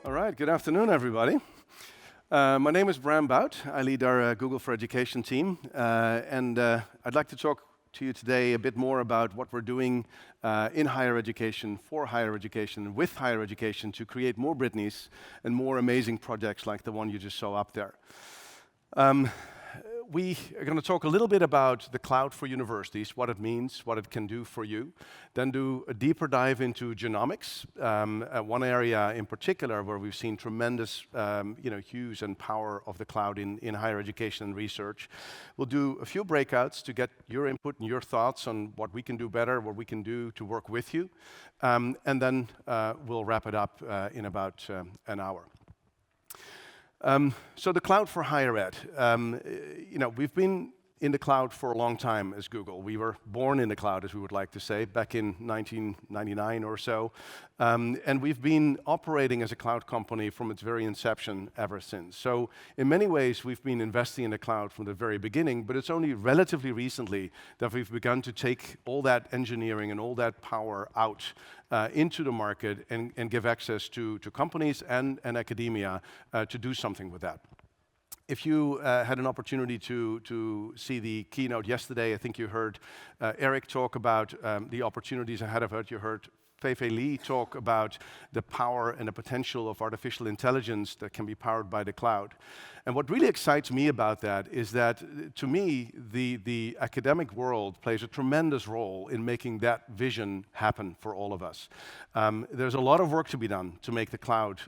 All right, good afternoon, everybody. My name is Bram Bout. I lead our Google for Education team, and I'd like to talk to you today a bit more about what we're doing in higher education, for higher education, with higher education to create more Britneys and more amazing projects like the one you just saw up there. We are going to talk a little bit about the cloud for universities, what it means, what it can do for you, then do a deeper dive into genomics, one area in particular where we've seen tremendous use and power of the cloud in higher education and research. We'll do a few breakouts to get your input and your thoughts on what we can do better, what we can do to work with you, and then we'll wrap it up in about an hour. So the cloud for higher ed. We've been in the cloud for a long time as Google. We were born in the cloud, as we would like to say, back in 1999 or so. And we've been operating as a cloud company from its very inception ever since. So in many ways, we've been investing in the cloud from the very beginning, but it's only relatively recently that we've begun to take all that engineering and all that power out into the market and give access to companies and academia to do something with that. If you had an opportunity to see the keynote yesterday, I think you heard Eric talk about the opportunities ahead of it. You heard Fei-Fei Li talk about the power and the potential of artificial intelligence that can be powered by the cloud. And what really excites me about that is that, to me, the academic world plays a tremendous role in making that vision happen for all of us. There's a lot of work to be done to make the cloud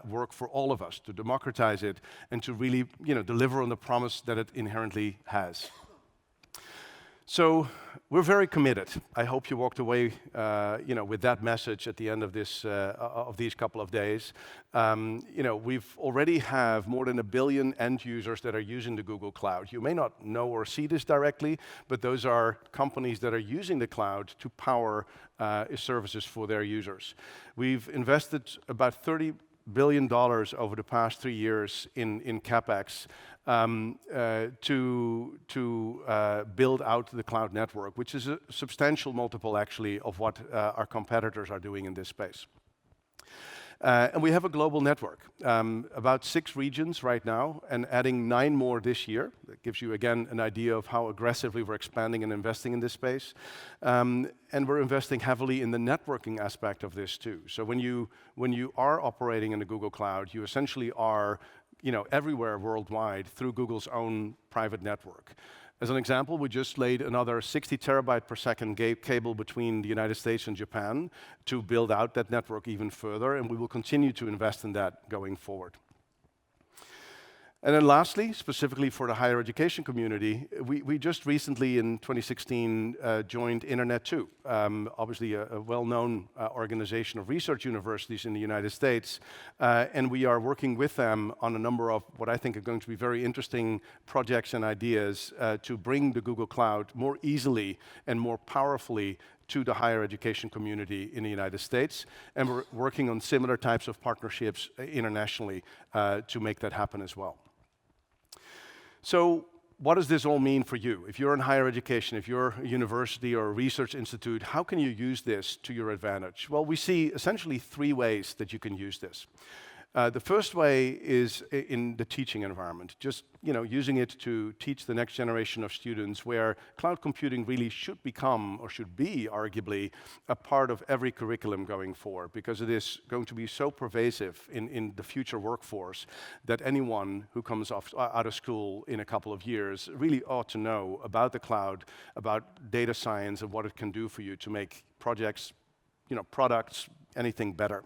work for all of us, to democratize it, and to really deliver on the promise that it inherently has. So we're very committed. I hope you walked away, with that message at the end of these couple of days. We've already have more than 1 billion end users that are using the Google Cloud. You may not know or see this directly, but those are companies that are using the cloud to power services for their users. We've invested about $30 billion over the past 3 years in CapEx to build out the cloud network, which is a substantial multiple, actually, of what our competitors are doing in this space. And we have a global network, about 6 regions right now, and adding 9 more this year. That gives you, again, an idea of how aggressively we're expanding and investing in this space. And we're investing heavily in the networking aspect of this, too. So when you are operating in the Google Cloud, you essentially are everywhere worldwide through Google's own private network. As an example, we just laid another 60 terabyte per second cable between the United States and Japan to build out that network even further, and we will continue to invest in that going forward. And then lastly, specifically for the higher education community, we just recently in 2016 joined Internet2, obviously a well-known organization of research universities in the United States, and we are working with them on a number of what I think are going to be very interesting projects and ideas to bring the Google Cloud more easily and more powerfully to the higher education community in the United States, and we're working on similar types of partnerships internationally to make that happen as well. So what does this all mean for you? If you're in higher education, if you're a university or a research institute, how can you use this to your advantage? Well, we see essentially 3 ways that you can use this. The first way is in the teaching environment, just using it to teach the next generation of students, where cloud computing really should become, or should be arguably, a part of every curriculum going forward, because it is going to be so pervasive in the future workforce that anyone who comes out of school in a couple of years really ought to know about the cloud, about data science, and what it can do for you to make projects, products, anything better.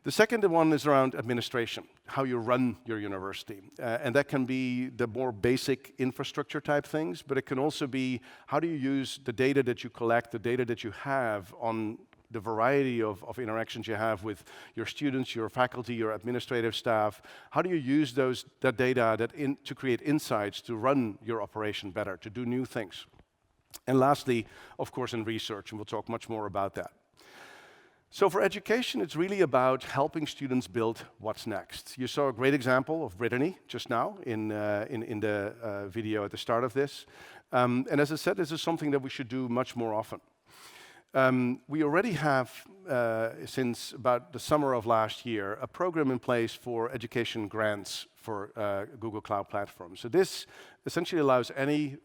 The second one is around administration, how you run your university. And that can be the more basic infrastructure type things, but it can also be how do you use the data that you collect, the data that you have on the variety of interactions you have with your students, your faculty, your administrative staff. How do you use that data to create insights to run your operation better, to do new things? And lastly, of course, in research, and we'll talk much more about that. So for education, it's really about helping students build what's next. You saw a great example of Brittany just now in the video at the start of this. And as I said, this is something that we should do much more often. We already have, since about the summer of last year, a program in place for education grants for Google Cloud Platform. So this essentially allows any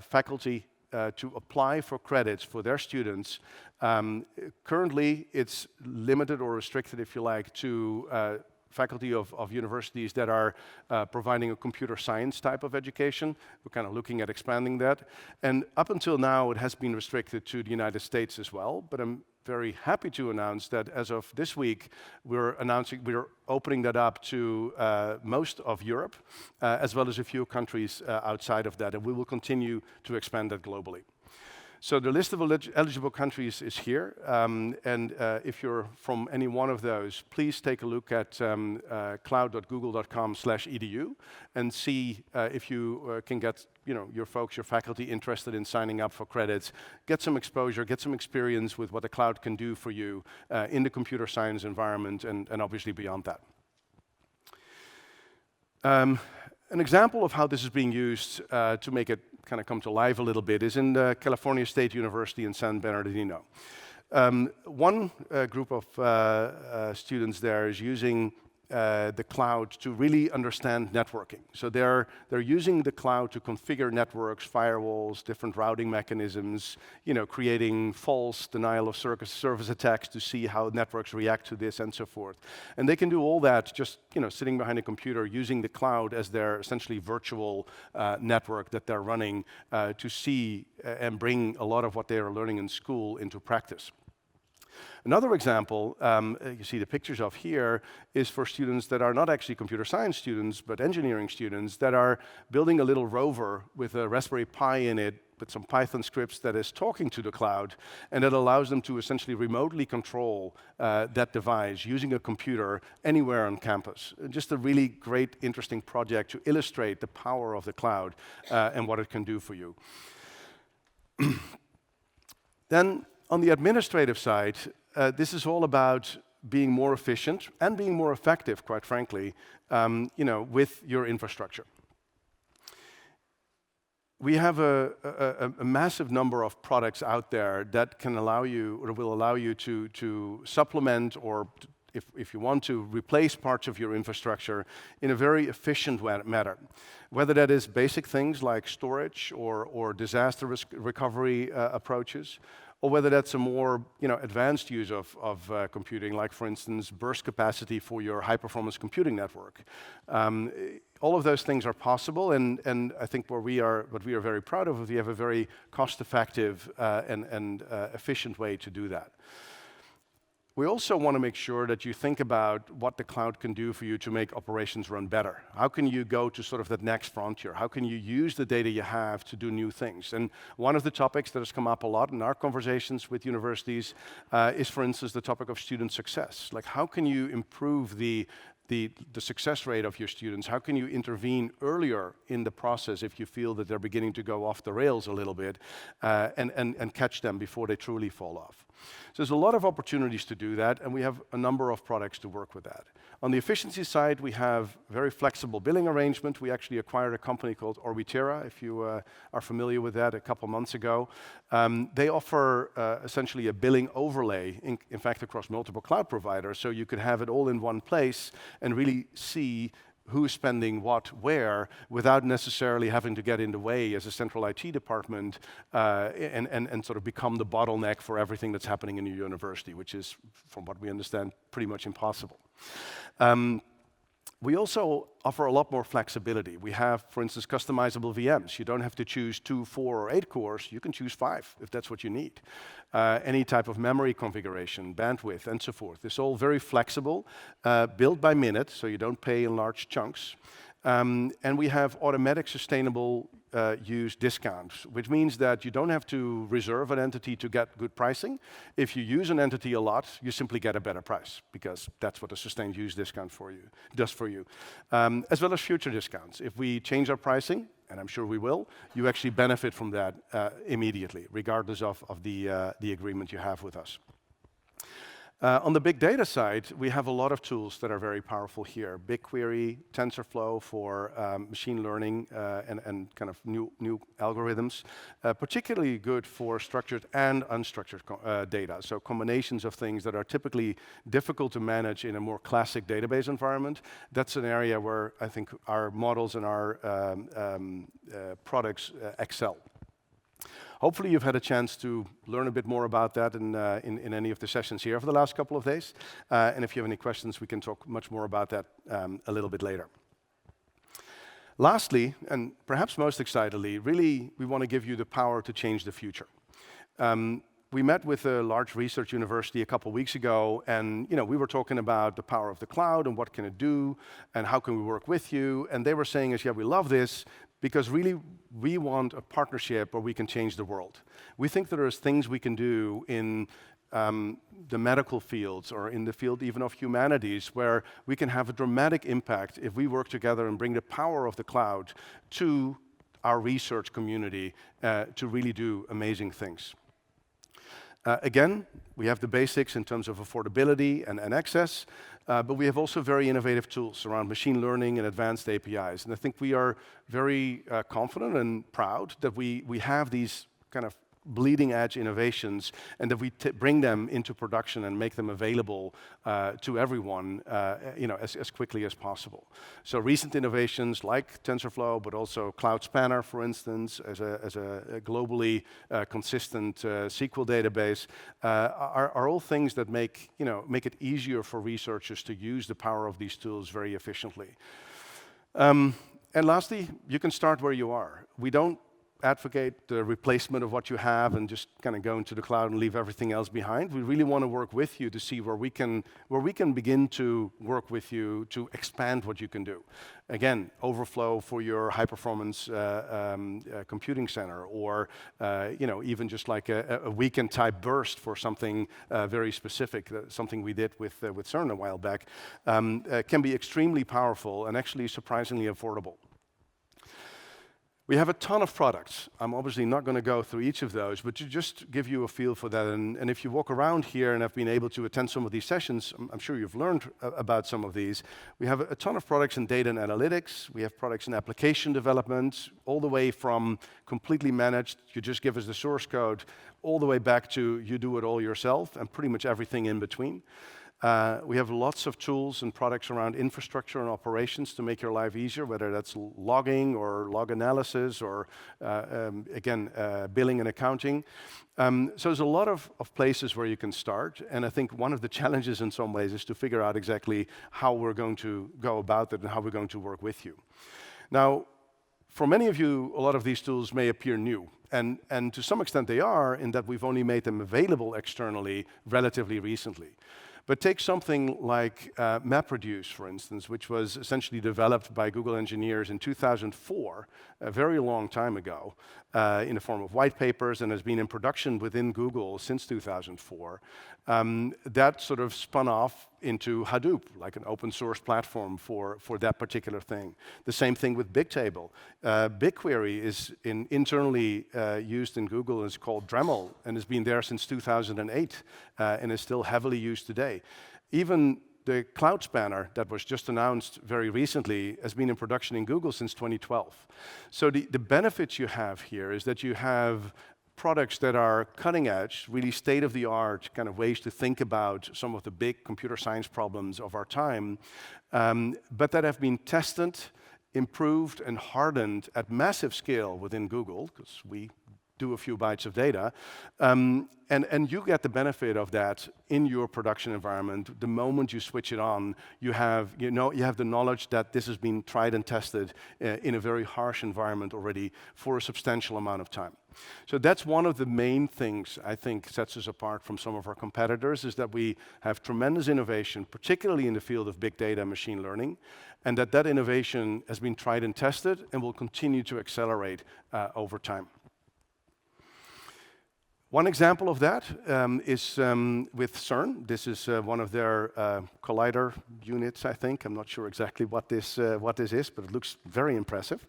faculty to apply for credits for their students. Currently, it's limited or restricted, if you like, to faculty of universities that are providing a computer science type of education. We're kind of looking at expanding that. And up until now, it has been restricted to the United States as well. But I'm very happy to announce that as of this week, we're opening that up to most of Europe, as well as a few countries outside of that. And we will continue to expand that globally. So the list of eligible countries is here, and if you're from any one of those, please take a look at cloud.google.com/edu and see if you can get your folks, your faculty interested in signing up for credits, get some exposure, get some experience with what the cloud can do for you in the computer science environment and obviously beyond that. An example of how this is being used to make it kind of come to life a little bit is in the California State University in San Bernardino. One group of students there is using the cloud to really understand networking. So they're using the cloud to configure networks, firewalls, different routing mechanisms, creating false denial of service attacks to see how networks react to this and so forth. And they can do all that just sitting behind a computer using the cloud as their essentially virtual network that they're running to see and bring a lot of what they are learning in school into practice. Another example, you see the pictures of here, is for students that are not actually computer science students, but engineering students that are building a little rover with a Raspberry Pi in it, with some Python scripts that is talking to the cloud, and that allows them to essentially remotely control that device using a computer anywhere on campus. Just a really great, interesting project to illustrate the power of the cloud and what it can do for you. Then, on the administrative side, this is all about being more efficient and being more effective, quite frankly, with your infrastructure. We have a massive number of products out there that can allow you, or will allow you to supplement, or if you want to, replace parts of your infrastructure in a very efficient manner. Whether that is basic things like storage or disaster recovery approaches, or whether that's a more advanced use of computing, like, for instance, burst capacity for your high-performance computing network. All of those things are possible, and I think what we are very proud of is we have a very cost-effective and efficient way to do that. We also want to make sure that you think about what the cloud can do for you to make operations run better. How can you go to sort of that next frontier? How can you use the data you have to do new things? And one of the topics that has come up a lot in our conversations with universities is, for instance, the topic of student success. Like, how can you improve the success rate of your students? How can you intervene earlier in the process if you feel that they're beginning to go off the rails a little bit and catch them before they truly fall off? So there's a lot of opportunities to do that, and we have a number of products to work with that. On the efficiency side, we have very flexible billing arrangement. We actually acquired a company called Orbitera, if you are familiar with that, a couple months ago. They offer essentially a billing overlay, in fact, across multiple cloud providers, so you could have it all in one place and really see who's spending what where without necessarily having to get in the way as a central IT department and sort of become the bottleneck for everything that's happening in your university, which is, from what we understand, pretty much impossible. We also offer a lot more flexibility. We have, for instance, customizable VMs. You don't have to choose 2, 4, or 8 cores. You can choose 5 if that's what you need. Any type of memory configuration, bandwidth, and so forth. It's all very flexible, built by minute, so you don't pay in large chunks. And we have automatic sustainable use discounts, which means that you don't have to reserve an entity to get good pricing. If you use an entity a lot, you simply get a better price, because that's what a sustained use discount does for you. As well as future discounts. If we change our pricing, and I'm sure we will, you actually benefit from that immediately, regardless of the agreement you have with us. On the big data side, we have a lot of tools that are very powerful here. BigQuery, TensorFlow for machine learning and kind of new algorithms, particularly good for structured and unstructured data. So combinations of things that are typically difficult to manage in a more classic database environment. That's an area where I think our models and our products excel. Hopefully you've had a chance to learn a bit more about that in any of the sessions here over the last couple of days. And if you have any questions, we can talk much more about that a little bit later. Lastly, and perhaps most excitedly, really we want to give you the power to change the future. We met with a large research university a couple of weeks ago, and we were talking about the power of the cloud and what can it do, and how can we work with you. And they were saying, yeah, we love this, because really we want a partnership where we can change the world. We think that there's things we can do in the medical fields or in the field even of humanities where we can have a dramatic impact if we work together and bring the power of the cloud to our research community to really do amazing things. Again, we have the basics in terms of affordability and access, but we have also very innovative tools around machine learning and advanced APIs. And I think we are very confident and proud that we have these kind of bleeding edge innovations and that we bring them into production and make them available to everyone as quickly as possible. So recent innovations like TensorFlow, but also Cloud Spanner, for instance, as a globally consistent SQL database, are all things that make it easier for researchers to use the power of these tools very efficiently. And lastly, you can start where you are. We don't advocate the replacement of what you have and just kind of go into the cloud and leave everything else behind. We really want to work with you to see where we can begin to work with you to expand what you can do. Again, overflow for your high performance computing center, or even just like a weekend type burst for something very specific, something we did with CERN a while back, can be extremely powerful and actually surprisingly affordable. We have a ton of products. I'm obviously not going to go through each of those, but to just give you a feel for that. And if you walk around here and have been able to attend some of these sessions, I'm sure you've learned about some of these. We have a ton of products in data and analytics. We have products in application development, all the way from completely managed, you just give us the source code, all the way back to you do it all yourself, and pretty much everything in between. We have lots of tools and products around infrastructure and operations to make your life easier, whether that's logging or log analysis or, again, billing and accounting. So there's a lot of places where you can start. And I think one of the challenges in some ways is to figure out exactly how we're going to go about it and how we're going to work with you. Now, for many of you, a lot of these tools may appear new. And to some extent they are, in that we've only made them available externally relatively recently. But take something like MapReduce, for instance, which was essentially developed by Google engineers in 2004, a very long time ago, in the form of white papers, and has been in production within Google since 2004. That sort of spun off into Hadoop, like an open source platform for that particular thing. The same thing with Bigtable. BigQuery is internally used in Google, and it's called Dremel, and has been there since 2008, and is still heavily used today. Even the Cloud Spanner that was just announced very recently has been in production in Google since 2012. So the benefits you have here is that you have products that are cutting edge, really state-of-the-art kind of ways to think about some of the big computer science problems of our time, but that have been tested, improved, and hardened at massive scale within Google, because we do a few bytes of data, and you get the benefit of that in your production environment. The moment you switch it on, you have the knowledge that this has been tried and tested in a very harsh environment already for a substantial amount of time. So that's one of the main things I think sets us apart from some of our competitors, is that we have tremendous innovation, particularly in the field of big data and machine learning, and that innovation has been tried and tested and will continue to accelerate over time. One example of that is with CERN. This is one of their collider units, I think. I'm not sure exactly what this is, but it looks very impressive.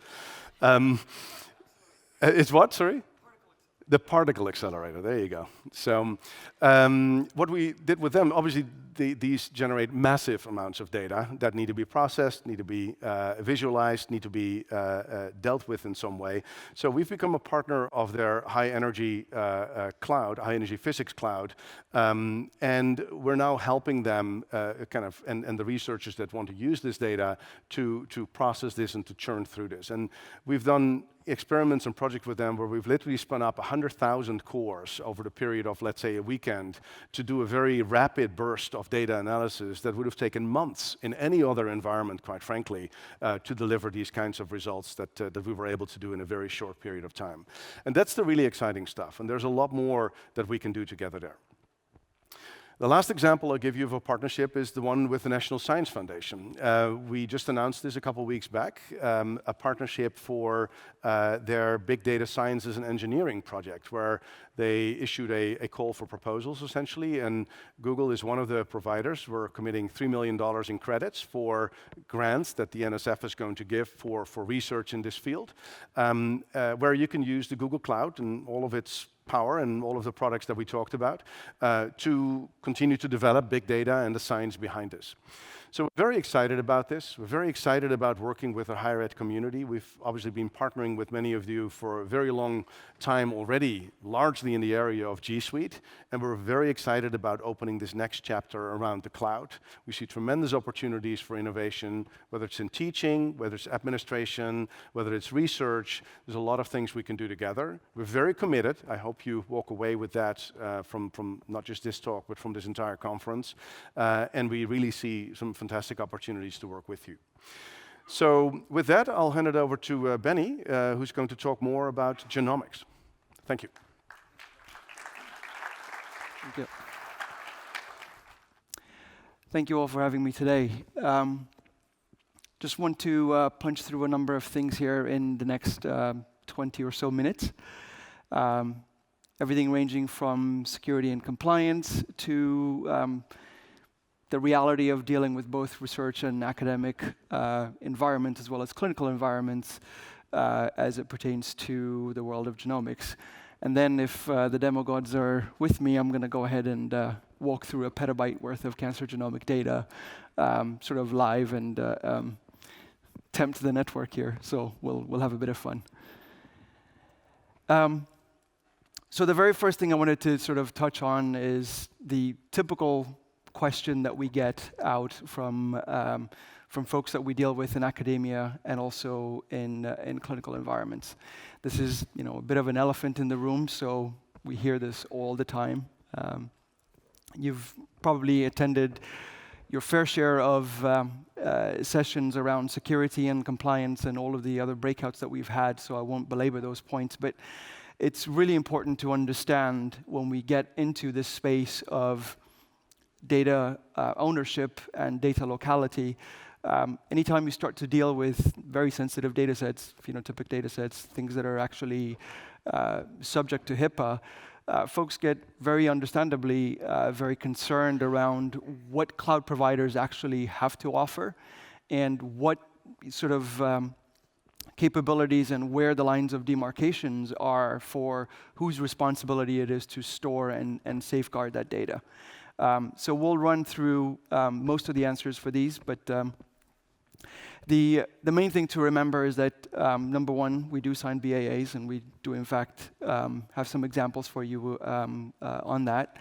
It's what, sorry? The particle accelerator, there you go. So what we did with them, obviously these generate massive amounts of data that need to be processed, need to be visualized, need to be dealt with in some way. So we've become a partner of their high energy cloud, high energy physics cloud, and we're now helping them and the researchers that want to use this data to process this and to churn through this. And we've done experiments and projects with them where we've literally spun up 100,000 cores over the period of, let's say, a weekend to do a very rapid burst of data analysis that would have taken months in any other environment, quite frankly, to deliver these kinds of results that we were able to do in a very short period of time. And that's the really exciting stuff, and there's a lot more that we can do together there. The last example I'll give you of a partnership is the one with the National Science Foundation. We just announced this a couple weeks back, a partnership for their big data sciences and engineering project, where they issued a call for proposals, essentially, and Google is one of the providers. We're committing $3 million in credits for grants that the NSF is going to give for research in this field, where you can use the Google Cloud and all of its power and all of the products that we talked about to continue to develop big data and the science behind this. So we're very excited about this. We're very excited about working with the higher ed community. We've obviously been partnering with many of you for a very long time already, largely in the area of G Suite, and we're very excited about opening this next chapter around the cloud. We see tremendous opportunities for innovation, whether it's in teaching, whether it's administration, whether it's research. There's a lot of things we can do together. We're very committed. I hope you walk away with that from not just this talk, but from this entire conference. And we really see some fantastic opportunities to work with you. So with that, I'll hand it over to Benny, who's going to talk more about genomics. Thank you. Thank you. Thank you all for having me today. Just want to punch through a number of things here in the next 20 or so minutes. Everything ranging from security and compliance to the reality of dealing with both research and academic environments as well as clinical environments as it pertains to the world of genomics. And then if the demo gods are with me, I'm going to go ahead and walk through a petabyte worth of cancer genomic data sort of live and tempt the network here. So we'll have a bit of fun. So the very first thing I wanted to sort of touch on is the typical question that we get out from folks that we deal with in academia and also in clinical environments. This is, a bit of an elephant in the room, so we hear this all the time. You've probably attended your fair share of sessions around security and compliance and all of the other breakouts that we've had, so I won't belabor those points, but it's really important to understand when we get into this space of data ownership and data locality. Anytime you start to deal with very sensitive data sets, phenotypic data sets, things that are actually subject to HIPAA, folks get very understandably very concerned around what cloud providers actually have to offer and what sort of capabilities and where the lines of demarcations are for whose responsibility it is to store and safeguard that data. So we'll run through most of the answers for these, but the main thing to remember is that, number one, we do sign BAAs, and we do, in fact, have some examples for you on that.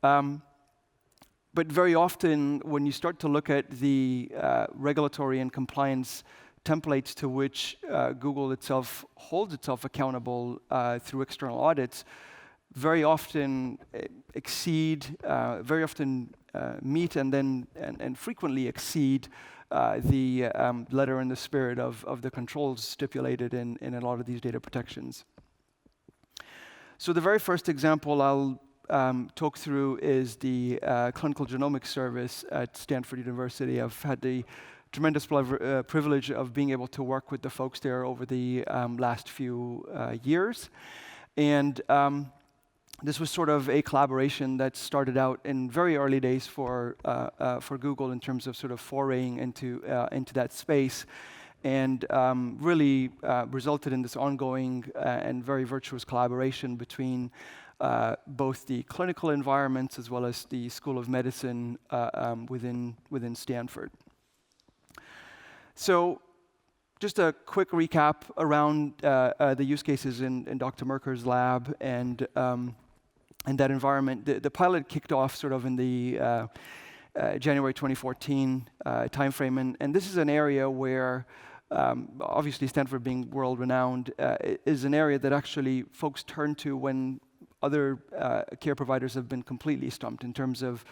But very often, when you start to look at the regulatory and compliance templates to which Google itself holds itself accountable through external audits, very often meet and frequently exceed the letter and the spirit of the controls stipulated in a lot of these data protections. So the very first example I'll talk through is the clinical genomics service at Stanford University. I've had the tremendous privilege of being able to work with the folks there over the last few years. And this was sort of a collaboration that started out in very early days for Google in terms of sort of foraying into that space. and really resulted in this ongoing and very virtuous collaboration between both the clinical environments as well as the School of Medicine within Stanford. So just a quick recap around the use cases in Dr. Merker's lab and that environment. The pilot kicked off sort of in the January 2014 timeframe, and this is an area where obviously Stanford being world-renowned is an area that actually folks turn to when other care providers have been completely stumped in terms of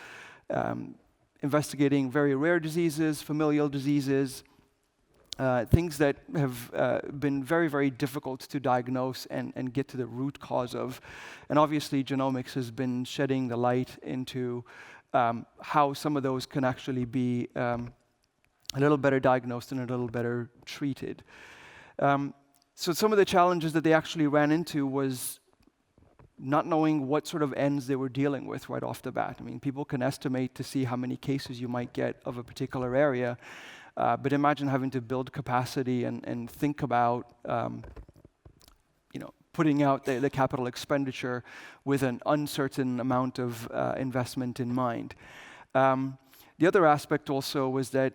investigating very rare diseases, familial diseases, things that have been very, very difficult to diagnose and get to the root cause of. And obviously, genomics has been shedding the light into how some of those can actually be a little better diagnosed and a little better treated. So some of the challenges that they actually ran into was not knowing what sort of ends they were dealing with right off the bat. I mean, people can estimate to see how many cases you might get of a particular area, but imagine having to build capacity and think about putting out the capital expenditure with an uncertain amount of investment in mind. The other aspect also was that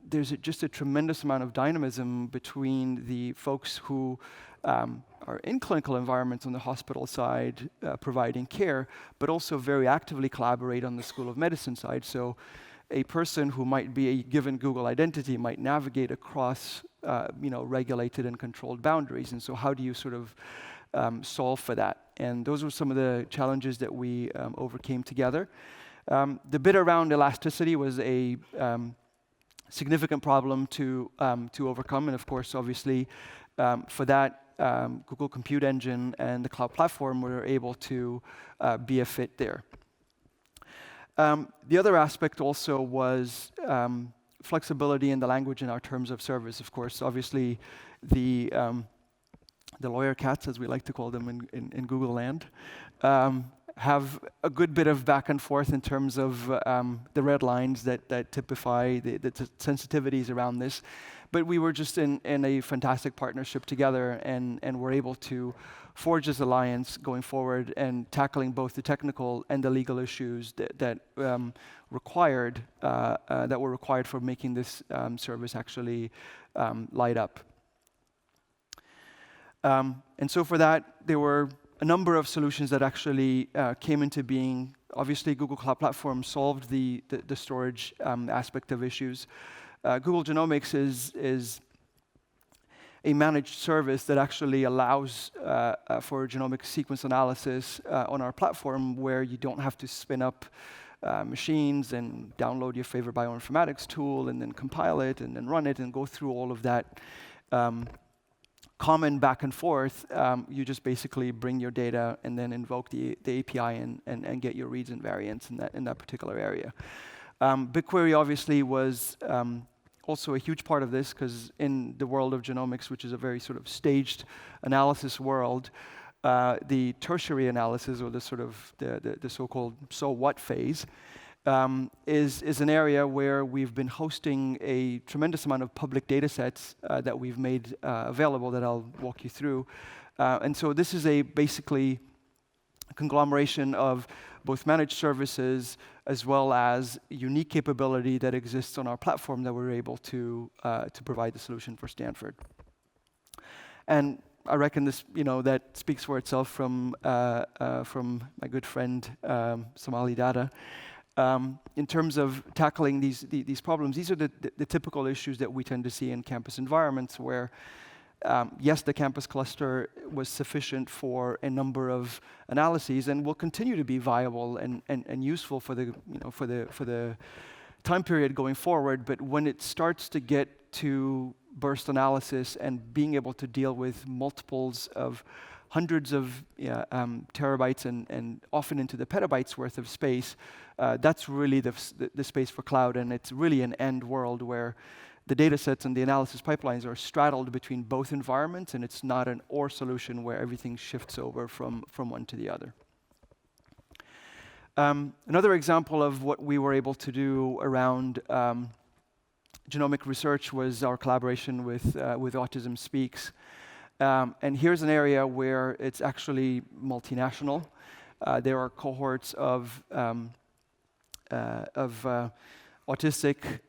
there's just a tremendous amount of dynamism between the folks who are in clinical environments on the hospital side providing care, but also very actively collaborate on the School of Medicine side. So a person who might be a given Google identity might navigate across regulated and controlled boundaries. And so how do you sort of solve for that? And those were some of the challenges that we overcame together. The bit around elasticity was a significant problem to overcome, and of course, obviously, for that, Google Compute Engine and the cloud platform were able to be a fit there. The other aspect also was flexibility in the language in our terms of service. Of course, obviously, the lawyer cats, as we like to call them in Google land, have a good bit of back and forth in terms of the red lines that typify the sensitivities around this. But we were just in a fantastic partnership together and were able to forge this alliance going forward and tackling both the technical and the legal issues that were required for making this service actually light up. And so for that, there were a number of solutions that actually came into being. Obviously, Google Cloud Platform solved the storage aspect of issues. Google Genomics is a managed service that actually allows for genomic sequence analysis on our platform, where you don't have to spin up machines and download your favorite bioinformatics tool and then compile it and then run it and go through all of that common back and forth. You just basically bring your data and then invoke the API and get your reads and variants in that particular area. BigQuery obviously was also a huge part of this, because in the world of genomics, which is a very sort of staged analysis world, the tertiary analysis, or the sort of the so-called so what phase, is an area where we've been hosting a tremendous amount of public data sets that we've made available that I'll walk you through. And so this is basically a conglomeration of both managed services as well as unique capability that exists on our platform that we're able to provide the solution for Stanford. And I reckon this, that speaks for itself from my good friend Somali Dada. In terms of tackling these problems, these are the typical issues that we tend to see in campus environments where, yes, the campus cluster was sufficient for a number of analyses and will continue to be viable and useful for the time period going forward. But when it starts to get to burst analysis and being able to deal with multiples of hundreds of terabytes and often into the petabytes worth of space, that's really the space for cloud, and it's really an end world where the data sets and the analysis pipelines are straddled between both environments, and it's not an or solution where everything shifts over from one to the other. Another example of what we were able to do around genomic research was our collaboration with Autism Speaks. And here's an area where it's actually multinational. There are cohorts of autistic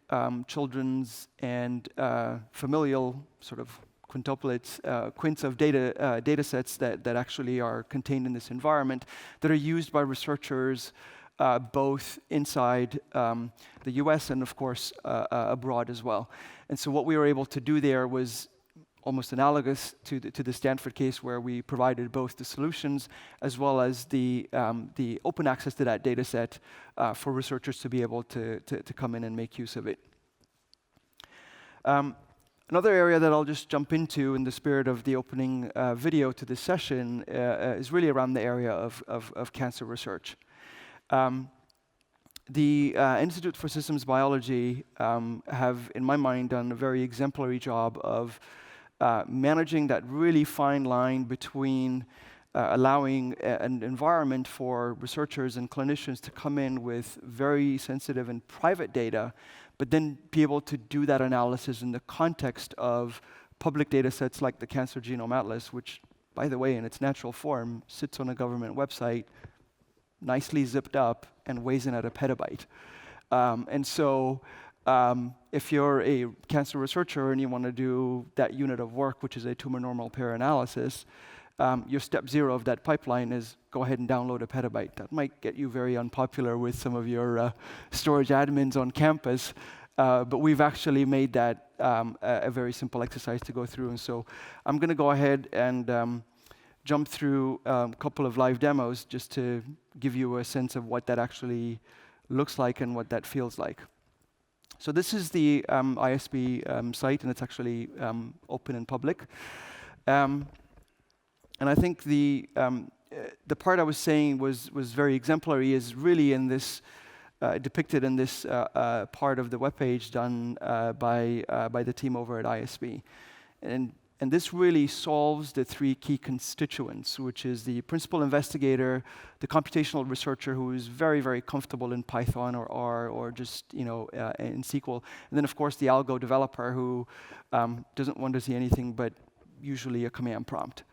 children's and familial sort of quints of data sets that actually are contained in this environment that are used by researchers both inside the US and, of course, abroad as well. And so what we were able to do there was almost analogous to the Stanford case, where we provided both the solutions as well as the open access to that data set for researchers to be able to come in and make use of it. Another area that I'll just jump into in the spirit of the opening video to this session is really around the area of cancer research. The Institute for Systems Biology have, in my mind, done a very exemplary job of managing that really fine line between allowing an environment for researchers and clinicians to come in with very sensitive and private data, but then be able to do that analysis in the context of public data sets like the Cancer Genome Atlas, which, by the way, in its natural form, sits on a government website, nicely zipped up, and weighs in at a petabyte. And so if you're a cancer researcher and you want to do that unit of work, which is a tumor normal pair analysis, your step zero of that pipeline is go ahead and download a petabyte. That might get you very unpopular with some of your storage admins on campus, but we've actually made that a very simple exercise to go through. And so I'm going to go ahead and jump through a couple of live demos just to give you a sense of what that actually looks like and what that feels like. So this is the ISB site, and it's actually open and public. And I think the part I was saying was very exemplary is really in this depicted in this part of the webpage done by the team over at ISB, and this really solves the three key constituents, which is the principal investigator, the computational researcher who is very, very comfortable in Python or R or just in SQL, and then of course the algo developer who doesn't want to see anything but usually a command prompt.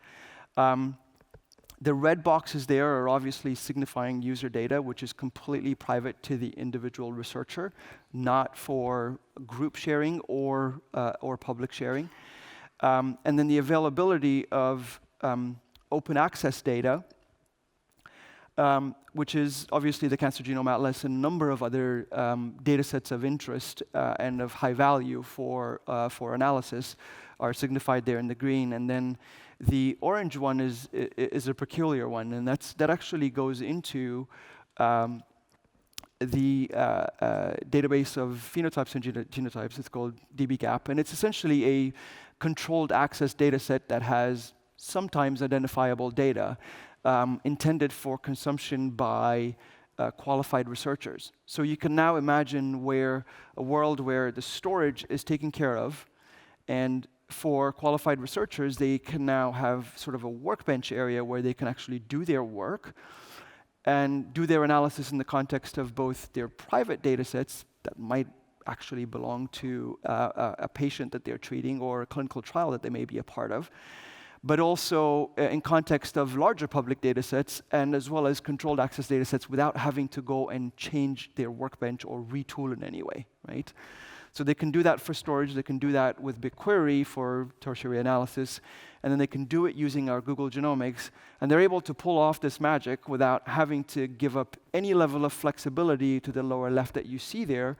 The red boxes there are obviously signifying user data, which is completely private to the individual researcher, not for group sharing or public sharing. And then the availability of open access data, which is obviously the Cancer Genome Atlas and a number of other data sets of interest and of high value for analysis, are signified there in the green. And then the orange one is a peculiar one, and that actually goes into the database of phenotypes and genotypes. It's called dbGaP, and it's essentially a controlled access data set that has sometimes identifiable data intended for consumption by qualified researchers. So you can now imagine a world where the storage is taken care of, and for qualified researchers, they can now have sort of a workbench area where they can actually do their work and do their analysis in the context of both their private data sets that might actually belong to a patient that they're treating or a clinical trial that they may be a part of, but also in context of larger public data sets and as well as controlled access data sets without having to go and change their workbench or retool in any way, right? So they can do that for storage, they can do that with BigQuery for tertiary analysis, and then they can do it using our Google Genomics, and they're able to pull off this magic without having to give up any level of flexibility to the lower left that you see there,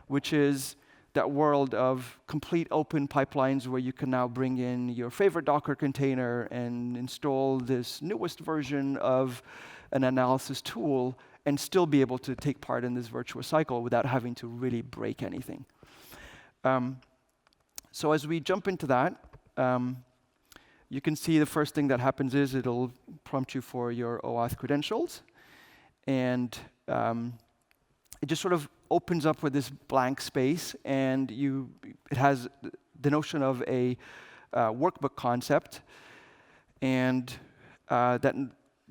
which is that world of complete open pipelines where you can now bring in your favorite Docker container and install this newest version of an analysis tool and still be able to take part in this virtuous cycle without having to really break anything. So as we jump into that, you can see the first thing that happens is it'll prompt you for your OAuth credentials, and it just sort of opens up with this blank space, and it has the notion of a workbook concept, and that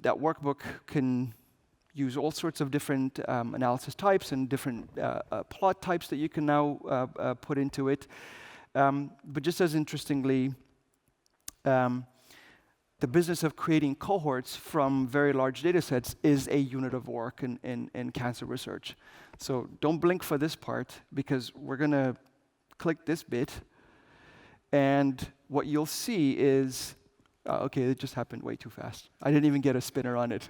workbook can use all sorts of different analysis types and different plot types that you can now put into it. But just as interestingly, the business of creating cohorts from very large data sets is a unit of work in cancer research. So don't blink for this part, because we're going to click this bit, and what you'll see is, okay, it just happened way too fast. I didn't even get a spinner on it.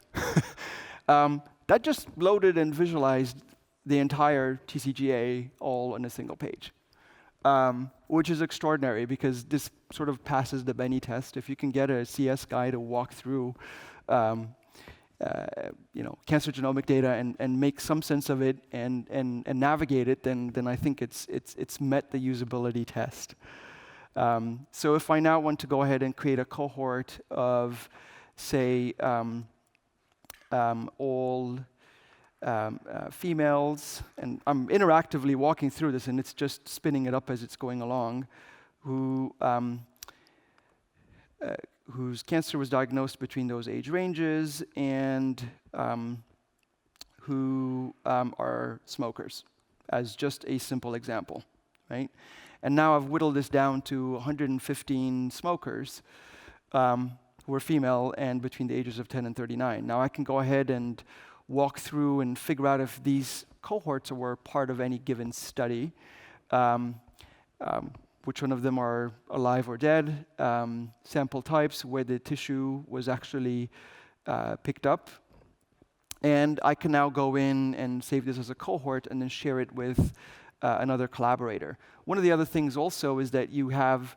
That just loaded and visualized the entire TCGA all on a single page, which is extraordinary, because this sort of passes the Benny test. If you can get a CS guy to walk through cancer genomic data and make some sense of it and navigate it, then I think it's met the usability test. So if I now want to go ahead and create a cohort of, say, all females, and I'm interactively walking through this, and it's just spinning it up as it's going along, whose cancer was diagnosed between those age ranges, and who are smokers, as just a simple example, right? And now I've whittled this down to 115 smokers who are female and between the ages of 10 and 39. Now I can go ahead and walk through and figure out if these cohorts were part of any given study, which one of them are alive or dead, sample types, where the tissue was actually picked up. And I can now go in and save this as a cohort and then share it with another collaborator. One of the other things also is that you have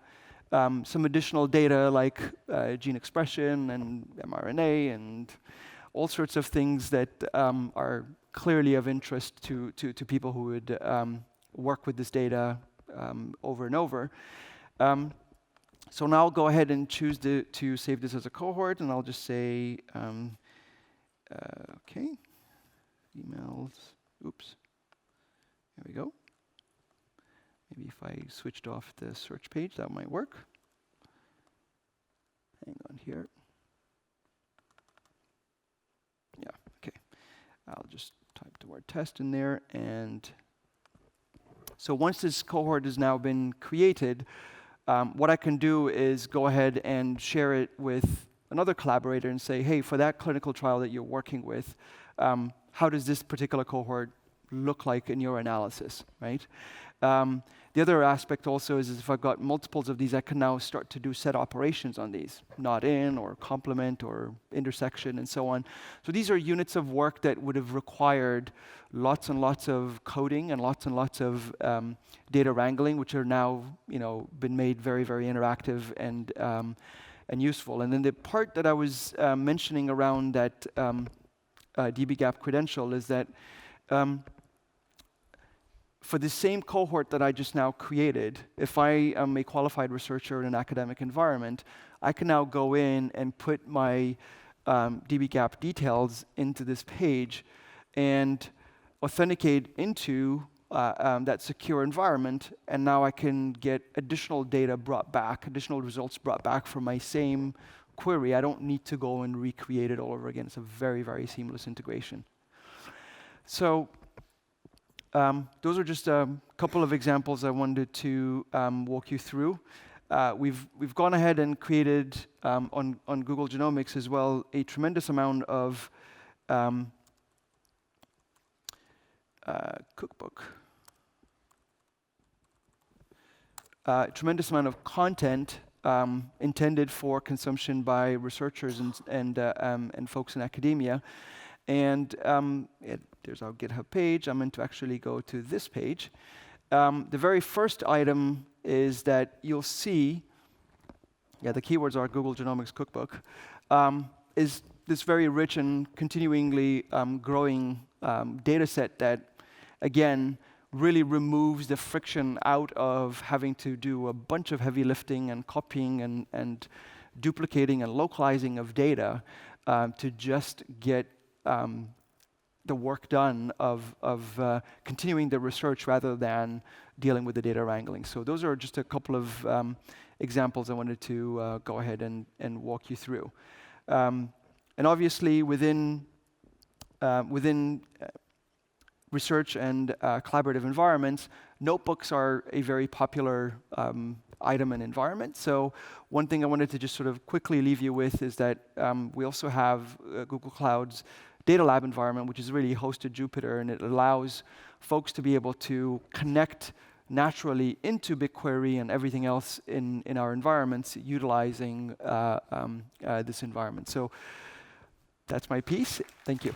some additional data like gene expression and mRNA and all sorts of things that are clearly of interest to people who would work with this data over and over. So now I'll go ahead and choose to save this as a cohort, and I'll just say, okay, females, oops, there we go. Maybe if I switched off the search page, that might work. Hang on here. Yeah, okay. I'll just type the word test in there, and so once this cohort has now been created, what I can do is go ahead and share it with another collaborator and say, hey, for that clinical trial that you're working with, how does this particular cohort look like in your analysis, right? The other aspect also is if I've got multiples of these, I can now start to do set operations on these, not in or complement or intersection and so on. So these are units of work that would have required lots and lots of coding and lots of data wrangling, which are now been made very, very interactive and useful. And then the part that I was mentioning around that dbGaP credential is that for the same cohort that I just now created, if I am a qualified researcher in an academic environment, I can now go in and put my dbGaP details into this page and authenticate into that secure environment, and now I can get additional data brought back, additional results brought back from my same query. I don't need to go and recreate it all over again. It's a very, very seamless integration. So those are just a couple of examples I wanted to walk you through. We've gone ahead and created on Google Genomics as well a tremendous amount of cookbook, tremendous amount of content intended for consumption by researchers and folks in academia. And there's our GitHub page. I'm going to actually go to this page. The very first item is that you'll see, the keywords are Google Genomics Cookbook, is this very rich and continuingly growing data set that, again, really removes the friction out of having to do a bunch of heavy lifting and copying and duplicating and localizing of data to just get the work done of continuing the research rather than dealing with the data wrangling. So those are just a couple of examples I wanted to go ahead and walk you through. And obviously within within research and collaborative environments, notebooks are a very popular item and environment. So one thing I wanted to just sort of quickly leave you with is that we also have Google Cloud's Data Lab environment, which is really hosted Jupyter, and it allows folks to be able to connect naturally into BigQuery and everything else in our environments utilizing this environment. So that's my piece. Thank you.